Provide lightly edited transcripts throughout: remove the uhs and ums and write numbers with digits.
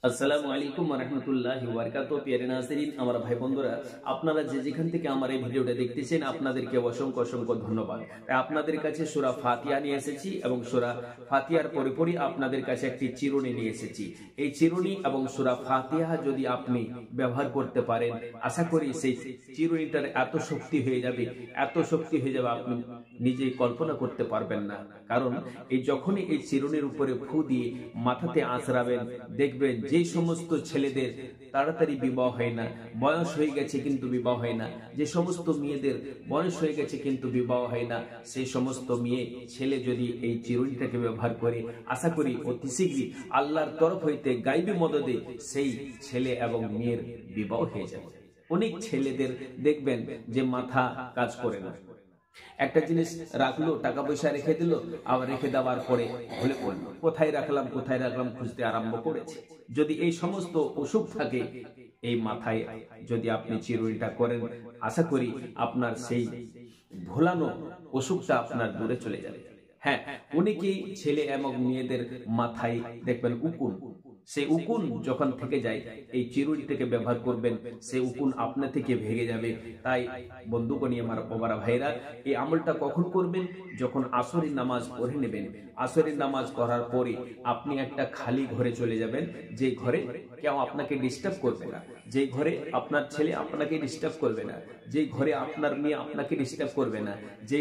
আসসালামু আলাইকুম ওয়া রাহমাতুল্লাহি ওয়া বারাকাতুহু। প্রিয় নাজরিন, আমার ভাই বন্ধুরা, আপনারা যেখান থেকে আমার এই ভিডিওটা দেখতেছেন আপনাদেরকে অসংখ্য অসংখ্য ধন্যবাদ। আপনাদের কাছে সূরা ফাতিহা নিয়ে এসেছি এবং সূরা ফাতিহার পরে আপনাদের কাছে একটি চিরুনি নিয়ে এসেছি। এই চিরুনি এবং সূরা ফাতিহা যদি আপনি ব্যবহার করতে পারেন, আশা করি সেই চিরুনিটার এত শক্তি হয়ে যাবে আপনি নিজেই কল্পনা করতে পারবেন না। কারণ যখনই এই চিরুনির উপরে ফু দিয়ে মাথাতে আঁচড়াবেন, দেখবেন যে সমস্ত ছেলেদের তাড়াতাড়ি বিবাহ হয় না, বয়স হয়ে গেছে কিন্তু বিবাহ হয় না, যে সমস্ত মেয়েদের বয়স হয়ে গেছে কিন্তু বিবাহ হয় না, সেই সমস্ত মেয়ে ছেলে যদি এই চিরুনিটাকে ব্যবহার করে, আশা করি অতি শীঘ্রই আল্লাহর তরফ হইতে গাইবী মদদে সেই ছেলে এবং মেয়ের বিবাহ হয়ে যাবে। অনেক ছেলেদের দেখবেন যে মাথা কাজ করে না, একটা জিনিস রাখলো, টাকা পয়সা রেখে দিল, আবার রেখে দেওয়ার পরে ভুলে পড়লো, কোথায় রাখলাম খুঁজতে আরম্ভ করেছে। যদি এই সমস্ত অসুখ থাকে এই মাথায়, যদি আপনি চিরুনিটা করেন, আশা করি আপনার সেই ভোলানো অসুখটা আপনার দূরে চলে যাবে। হ্যাঁ, অনেকেই ছেলে এবং মেয়েদের মাথায় দেখবেন উকুন, সেই উকুন যখন থেকে যায় এই চিরুনিটাকে ব্যবহার করবেন, সেই উকুন আপনা থেকে ভেঙে যাবে। তাই বন্ধুগণী, আমার বাবারা ভাইরা, এই আমলটা কখন করবেন? যখন আসরের নামাজ পড়ে নেবেন। আসরের নামাজ করার পরে আপনি একটা খালি ঘরে চলে যাবেন, যে ঘরে কেউ আপনাকে ডিস্টার্ব করবে না, যে ঘরে আপনার ছেলে আপনাকে ডিস্টার্ব করবে না, যে ঘরে আপনার মেয়ে আপনাকে ডিস্টার্ব করবে না, যে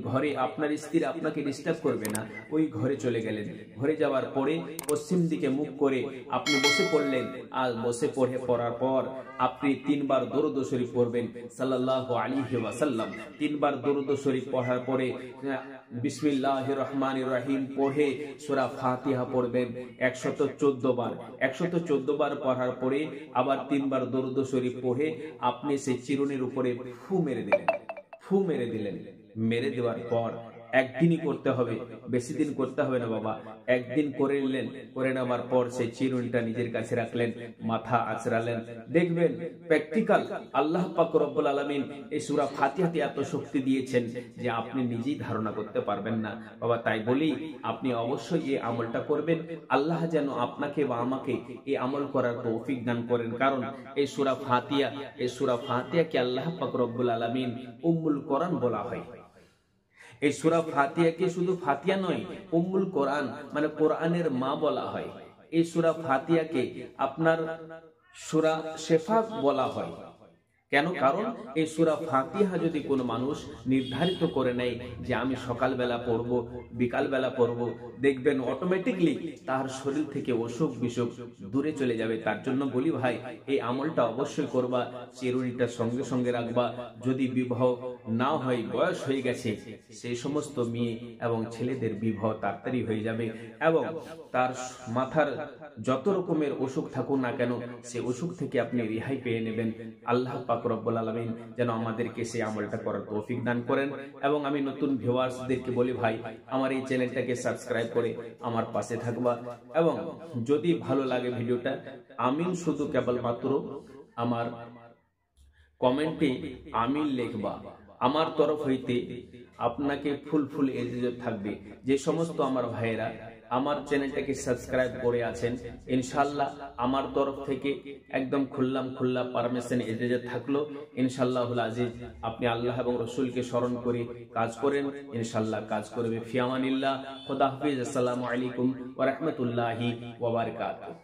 ঘরে আপনার স্ত্রী আপনাকে ডিস্টার্ব করবে না, ওই ঘরে চলে গেলেন। ঘরে যাওয়ার পরে পশ্চিম দিকে মুখ করে আপনি বসে পড়লেন। আর বসে পড়ার পর আপনি 3 বার দরুদ শরীফ পড়বেন সাল্লাল্লাহু আলাইহি ওয়াসাল্লাম। 3 বার দরুদ শরীফ পড়ার পরে বিসমিল্লাহির রহমানির রহিম পড়ে সূরা ফাতিহা পড়বেন 114 বার। 114 বার পড়ার পরে আবার 3 বার দরুদ শরীফ পড়ে আপনি সেই চিরুনির উপরে ফু মেরে দিলেন। মেরে দেওয়ার পর একদিনই করতে হবে, বেশি দিন করতে হবে না বাবা। একদিন করে নিলেন, করে নেওয়ার পর সেই চিরুনিটা নিজের কাছে রাখলেন, মাথা আঁচড়ালেন। দেখবেন প্র্যাকটিক্যাল আল্লাহ পাক রব্বুল আলামিন এই সূরা ফাতিহাতে এত শক্তি দিয়েছেন যে আপনি নিজেই ধারণা করতে পারবেন না বাবা। তাই বলি, আপনি অবশ্যই এই আমলটা করবেন। আল্লাহ যেন আপনাকে বা আমাকে এই আমল করার তৌফিক দান করেন। কারণ এই সূরা ফাতিহাকে আল্লাহ পাক রব্বুল আলামিন উম্মুল কোরআন বলা হয়। এই সূরা ফাতিহাকে শুধু ফাতিহা নয়, উম্মুল কোরআন মানে কোরআনের মা বলা হয়। এই সূরা ফাতিহাকে আপনার সূরা শিফা বলা হয়। কেন? কারণ এই সূরা ফাতিহা যদি কোনো মানুষ নির্ধারিত করে নেয় যে আমি সকালবেলা পড়ব, বিকালবেলা পড়ব, দেখবেন অটোমেটিকলি তার শরীর থেকে অসুখ বিসুখ দূরে চলে যাবে। তার জন্য বলি ভাই, এই আমলটা অবশ্যই করবা, চিরুনিটা সঙ্গে সঙ্গে রাখবা। যদি বিবাহ না হয়, বয়স হয়ে গেছে, সেই সমস্ত মেয়ে এবং ছেলেদের বিবাহ তাড়াতাড়ি হয়ে যাবে এবং তার মাথার যত রকমের অসুখ থাকুক না কেন, সেই অসুখ থেকে আপনি রেহাই পেয়ে নেবেন। আল্লাহ পাক রব্বুল আলামিন যেন আমাদেরকে সেই আমলটা করার তৌফিক দান করেন। এবং আমি নতুন ভিউয়ার্সদেরকে বলি ভাই, আমার এই চ্যানেলটাকে সাবস্ক্রাইব করে আমার পাশে থাকবা এবং যদি ভালো লাগে ভিডিওটা, আমিন শুধু কেবলমাত্র আমার কমেন্টে আমিন লিখবা। আমার তরফ হইতে আপনাকে ফুল এজাজত থাকবে। যে সমস্ত আমার ভাইয়েরা আমার চ্যানেলটাকে সাবস্ক্রাইব করে আছেন, ইনশাআল্লাহ আমার তরফ থেকে একদম খোলা পারমিশন এজাজত থাকলো। ইনশাআল্লাহুল আজিজ আপনি আল্লাহ এবং রাসূলকে স্মরণ করে কাজ করেন, ইনশাআল্লাহ কাজ করবে। ফি আমানিল্লাহ, খোদা হাফেজ। আসসালামু আলাইকুম ওয়া রাহমাতুল্লাহি ওয়া বারাকাতুহু।